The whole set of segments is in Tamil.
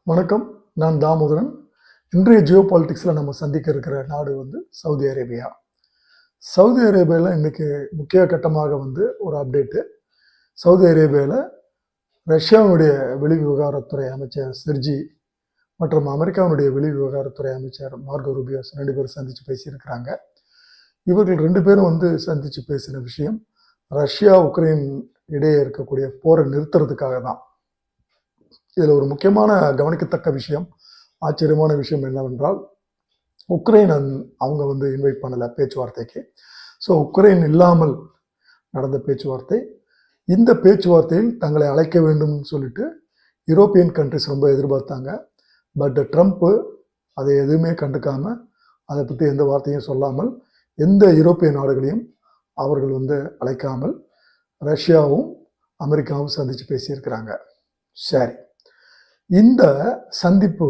வணக்கம். நான் தாமோதரன். இன்றைய ஜியோ பாலிட்டிக்ஸில் நம்ம சந்திக்க இருக்கிற நாடு சவுதி அரேபியா. சவுதி அரேபியாவில் இன்னைக்கு முக்கிய கட்டமாக ஒரு அப்டேட்டு. சவுதி அரேபியாவில் ரஷ்யாவுடைய வெளிவிவகாரத்துறை அமைச்சர் செர்ஜி மற்றும் அமெரிக்காவுடைய வெளிவிவகாரத்துறை அமைச்சர் மார்கோ ரூபியோ 2 பேரும் சந்தித்து பேசியிருக்கிறாங்க. இவர்கள் 2 பேரும் சந்தித்து பேசின விஷயம் ரஷ்யா உக்ரைன் இடையே இருக்கக்கூடிய போரை நிறுத்துறதுக்காக தான். இதில் ஒரு முக்கியமான கவனிக்கத்தக்க விஷயம், ஆச்சரியமான விஷயம் என்னவென்றால், உக்ரைன் அவங்க இன்வைட் பண்ணலை பேச்சுவார்த்தைக்கு. ஸோ உக்ரைன் இல்லாமல் நடந்த பேச்சுவார்த்தை. இந்த பேச்சுவார்த்தையில் தங்களை அழைக்க வேண்டும்னு சொல்லிட்டு யூரோப்பியன் கண்ட்ரிஸ் ரொம்ப எதிர்பார்த்தாங்க. பட் ட்ரம்ப்பு அதை எதுவுமே கண்டுக்காமல், அதை பற்றி எந்த வார்த்தையும் சொல்லாமல், எந்த யூரோப்பிய நாடுகளையும் அவர்கள் அழைக்காமல் ரஷ்யாவும் அமெரிக்காவும் சந்தித்து பேசியிருக்கிறாங்க. சரி, இந்த சந்திப்பு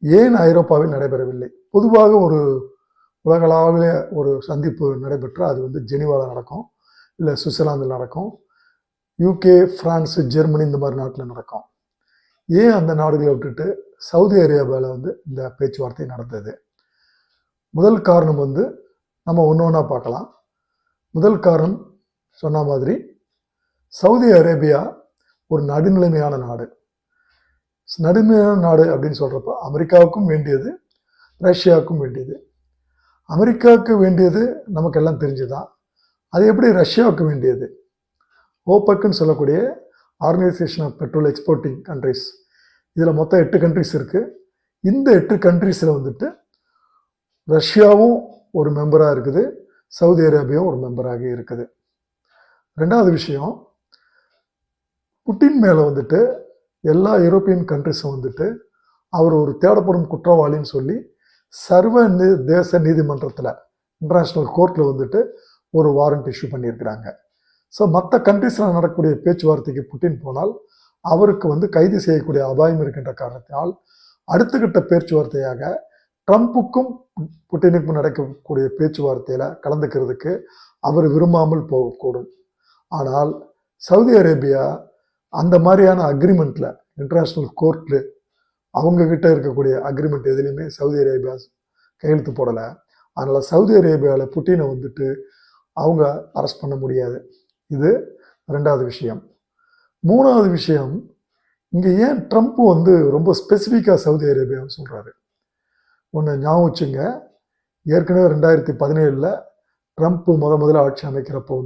ஏன் ஐரோப்பாவில் நடைபெறவில்லை? பொதுவாக ஒரு உலகளாவிய ஒரு சந்திப்பு நடைபெற்றால் அது ஜெனீவாவில் நடக்கும், இல்லை சுவிட்சர்லாந்தில் நடக்கும், யூகே, பிரான்ஸ், ஜெர்மனி இந்த மாதிரி நாட்டில் நடக்கும். ஏன் அந்த நாடுகளை விட்டுட்டு சவுதி அரேபியாவில் இந்த பேச்சுவார்த்தை நடந்தது? முதல் காரணம் நம்ம ஒன்று ஒன்றா பார்க்கலாம். முதல் காரணம் சொன்ன மாதிரி, சவுதி அரேபியா ஒரு நடுநிலைமையான நாடு. நடுநிலையான நாடு அப்படின்னு சொல்கிறப்ப அமெரிக்காவுக்கும் வேண்டியது, ரஷ்யாவுக்கும் வேண்டியது. அமெரிக்காவுக்கு வேண்டியது நமக்கெல்லாம் தெரிஞ்சுதான். அது எப்படி ரஷ்யாவுக்கு வேண்டியது? ஓபெக்னு சொல்லக்கூடிய organisation of petrol exporting countries, இதில் மொத்தம் 8 கண்ட்ரிஸ் இருக்குது. இந்த 8 கண்ட்ரிஸில் ரஷ்யாவும் ஒரு மெம்பராக இருக்குது, சவுதி அரேபியாவும் ஒரு மெம்பராக இருக்குது. ரெண்டாவது விஷயம், புட்டின் மேலே எல்லா யூரோப்பியன் கண்ட்ரிஸும் அவர் ஒரு தேடப்படும் குற்றவாளின்னு சொல்லி தேச நீதிமன்றத்தில், இன்டர்நேஷ்னல் கோர்ட்டில் ஒரு வாரண்ட் இஷ்யூ பண்ணியிருக்கிறாங்க. ஸோ மற்ற கண்ட்ரிஸில் நடக்கக்கூடிய பேச்சுவார்த்தைக்கு புட்டின் போனால் அவருக்கு கைது செய்யக்கூடிய அபாயம் இருக்கின்ற காரணத்தினால் அடுத்த கட்ட பேச்சுவார்த்தையாக ட்ரம்ப்புக்கும் புட்டினுக்கும் நடக்கக்கூடிய பேச்சுவார்த்தையில் கலந்துக்கிறதுக்கு அவர் விரும்பாமல் போகக்கூடும். ஆனால் சவுதி அரேபியா அந்த மாதிரியான அக்ரிமெண்ட்டில், இன்டர்நேஷ்னல் கோர்ட்டில் அவங்கக்கிட்ட இருக்கக்கூடிய அக்ரிமெண்ட் எதுலேயுமே சவுதி அரேபியா கையெழுத்து போடலை. அதனால் சவுதி அரேபியாவில் புட்டினை அவங்க அரெஸ்ட் பண்ண முடியாது. இது ரெண்டாவது விஷயம். மூணாவது விஷயம், இங்கே ஏன் ட்ரம்ப்பு ரொம்ப ஸ்பெசிஃபிக்காக சவுதி அரேபியாவை சொல்கிறாரு? ஒன்று ஞாபகம் வச்சுங்க, ஏற்கனவே 2017 ட்ரம்ப்பு முதல்ல ஆட்சி அமைக்கிறப்போ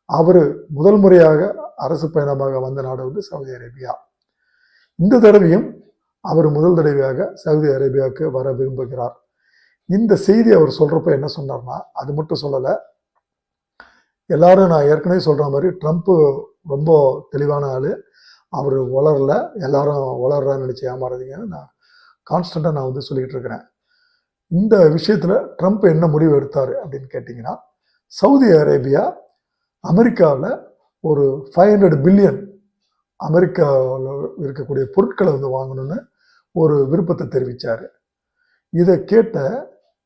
அவர் முதல் முறையாக அரசு பயணமாக வந்த நாடு சவுதி அரேபியா. இந்த தடவையும் அவர் முதல் தடவையாக சவுதி அரேபியாவுக்கு வர விரும்புகிறார். இந்த செய்தி அவர் சொல்கிறப்ப என்ன சொன்னார்னா, அது மட்டும் சொல்லலை, எல்லாரும் நான் ஏற்கனவே சொல்கிற மாதிரி ட்ரம்ப்பு ரொம்ப தெளிவான ஆள், அவர் வளரல, எல்லாரும் வளர்றான்னு நினச்சி ஏமாறாதீங்கன்னு நான் கான்ஸ்டண்ட்டாக நான் சொல்லிகிட்டு இருக்கிறேன். இந்த விஷயத்தில் ட்ரம்ப் என்ன முடிவு எடுத்தார் அப்படின்னு கேட்டிங்கன்னா, சவுதி அரேபியா அமெரிக்காவில் ஒரு 500 பில்லியன் அமெரிக்காவில் இருக்கக்கூடிய பொருட்களை வாங்கணும்னு ஒரு விருப்பத்தை தெரிவித்தார். இதை கேட்ட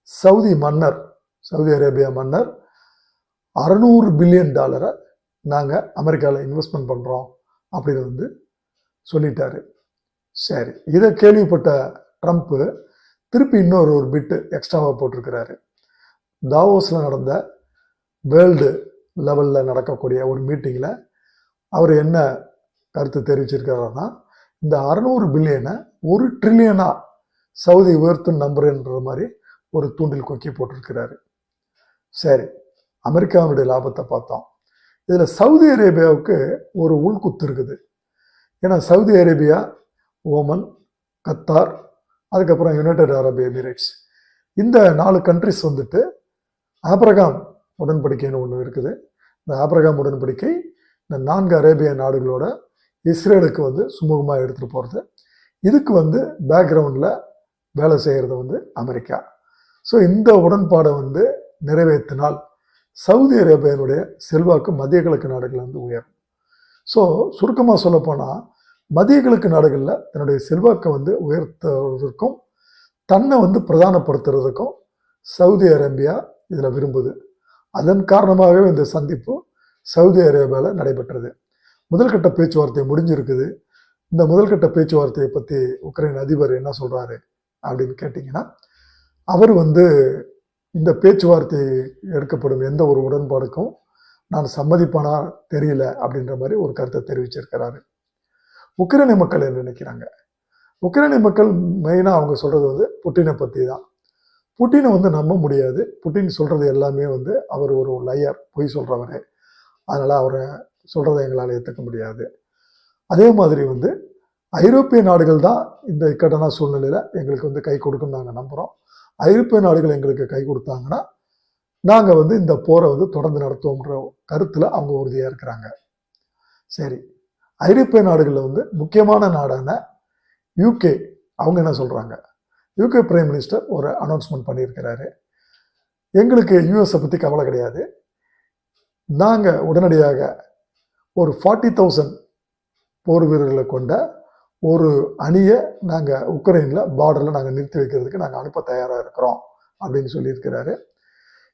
சவுதி அரேபியா மன்னர் $600 பில்லியன் நாங்கள் அமெரிக்காவில் இன்வெஸ்ட்மெண்ட் பண்ணுறோம் அப்படின்னு சொல்லிட்டாரு. சரி, இதை கேள்விப்பட்ட ட்ரம்ப்பு திருப்பி இன்னொரு பிட்டு எக்ஸ்ட்ராவாக போட்டிருக்கிறாரு. தாவோஸில் நடந்த வேர்ல்டு லெவலில் நடக்கக்கூடிய ஒரு மீட்டிங்கில் அவர் என்ன கருத்து தெரிவிச்சிருக்காருன்னா, இந்த 600 பில்லியனை 1 ட்ரில்லியனாக சவுதி உயர்த்தும் நம்புறன்ற மாதிரி ஒரு தூண்டில் கொக்கி போட்டிருக்கிறாரு. சரி, அமெரிக்காவுடைய லாபத்தை பார்த்தோம். இதில் சவுதி அரேபியாவுக்கு ஒரு உள்குத்து இருக்குது. ஏன்னா சவுதி அரேபியா, ஓமன், கத்தார், அதுக்கப்புறம் யுனைடெட் அரபு எமிரேட்ஸ், இந்த 4 கண்ட்ரிஸ் ஆபிரகாம் உடன்படிக்கைன்னு ஒன்று இருக்குது. இந்த ஆபிரகாம் உடன்படிக்கை இந்த 4 அரேபிய நாடுகளோட இஸ்ரேலுக்கு சுமூகமாக எடுத்துகிட்டு போகிறது. இதுக்கு பேக்ரவுண்டில் வேலை செய்கிறது அமெரிக்கா. ஸோ இந்த உடன்பாடை நிறைவேற்றினால் சவுதி அரேபியாவுடைய செல்வாக்கு மத்திய கிழக்கு நாடுகள் உயரும். ஸோ சுருக்கமாக சொல்லப்போனால், மத்திய கிழக்கு நாடுகளில் தன்னுடைய செல்வாக்கை உயர்த்துவதற்கும் தன்னை பிரதானப்படுத்துறதுக்கும் சவுதி அரேபியா இதில் விரும்புது. அதன் காரணமாகவே இந்த சந்திப்பு சவுதி அரேபியாவில் நடைபெற்றது. முதல் கட்ட பேச்சுவார்த்தை முடிஞ்சிருக்குது. இந்த முதல்கட்ட பேச்சுவார்த்தையை பற்றி உக்ரைன் அதிபர் என்ன சொல்கிறாரு அப்படின்னு கேட்டிங்கன்னா, அவர் வந்து இந்த பேச்சுவார்த்தை எடுக்கப்படும் எந்த ஒரு உடன்பாடுக்கும் நான் சம்மதிப்பானா தெரியல அப்படின்ற மாதிரி ஒரு கருத்தை தெரிவிச்சிருக்கிறாரு. உக்ரைனிய மக்கள் என்ன நினைக்கிறாங்க? உக்ரைனிய மக்கள் மெயினாக அவங்க சொல்கிறது வந்து புட்டினை பற்றி தான். புட்டினை வந்து நம்ப முடியாது. புட்டின் சொல்கிறது எல்லாமே வந்து அவர் ஒரு லையர், பொய் சொல்கிறவர். அதனால் அவரை சொல்கிறத எங்களால் ஏற்றுக்க முடியாது. அதே மாதிரி வந்து ஐரோப்பிய நாடுகள் தான் இந்த இக்கட்டான சூழ்நிலையில் எங்களுக்கு வந்து கை கொடுக்குன்னு நாங்கள் நம்புகிறோம். ஐரோப்பிய நாடுகள் எங்களுக்கு கை கொடுத்தாங்கன்னா நாங்கள் வந்து இந்த போரை வந்து தொடர்ந்து நடத்துவோம்ன்ற கருத்தில் அவங்க உறுதியாக இருக்கிறாங்க. சரி, ஐரோப்பிய நாடுகளில் வந்து முக்கியமான நாடான யூகே அவங்க என்ன சொல்கிறாங்க? யூகே பிரைம் மினிஸ்டர் ஒரு அனௌன்ஸ்மெண்ட் பண்ணியிருக்கிறாரு. எங்களுக்கு யூஎஸை பற்றி கவலை கிடையாது. நாங்கள் உடனடியாக ஒரு 40,000 போர் வீரர்களை கொண்ட ஒரு அணியை நாங்கள் உக்ரைனில் பார்டரில் நாங்கள் நிறுத்தி வைக்கிறதுக்கு நாங்கள் அனுப்ப தயாராக இருக்கிறோம் அப்படின்னு சொல்லியிருக்கிறாரு.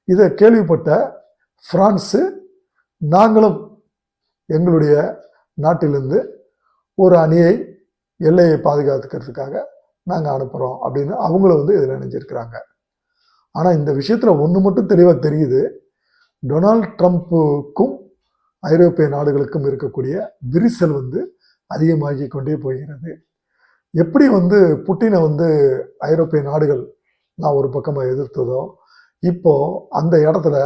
இதை கேள்விப்பட்ட பிரான்ஸு, நாங்களும் எங்களுடைய நாட்டிலிருந்து ஒரு அணியை எல்லையை பாதுகாத்துக்கிறதுக்காக நாங்கள் அனுப்புகிறோம் அப்படின்னு அவங்களும் வந்து இதில் இணைஞ்சிருக்கிறாங்க. ஆனால் இந்த விஷயத்தில் ஒன்று மட்டும் தெளிவாக தெரியுது. டொனால்ட் ட்ரம்ப்புக்கும் ஐரோப்பிய நாடுகளுக்கும் இருக்கக்கூடிய விரிசல் வந்து அதிகமாகி கொண்டே போகிறது. எப்படி வந்து புட்டினை வந்து ஐரோப்பிய நாடுகள் நான் ஒரு பக்கமாக எதிர்த்ததோ, இப்போ அந்த இடத்துல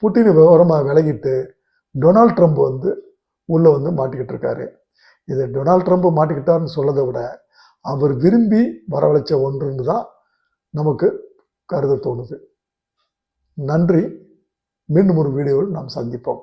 புட்டினை விவரமாக விலகிட்டு டொனால்ட் ட்ரம்ப் வந்து உள்ளே வந்து மாட்டிக்கிட்டு இருக்காரு. இது டொனால்ட் ட்ரம்ப் மாட்டிக்கிட்டாருன்னு சொல்லதை விட அவர் விரும்பி வரவழைச்ச ஒன்றுன்னு தான் நமக்கு கருத தோணுது. நன்றி. மீண்டும் ஒரு வீடியோவில் நாம் சந்திப்போம்.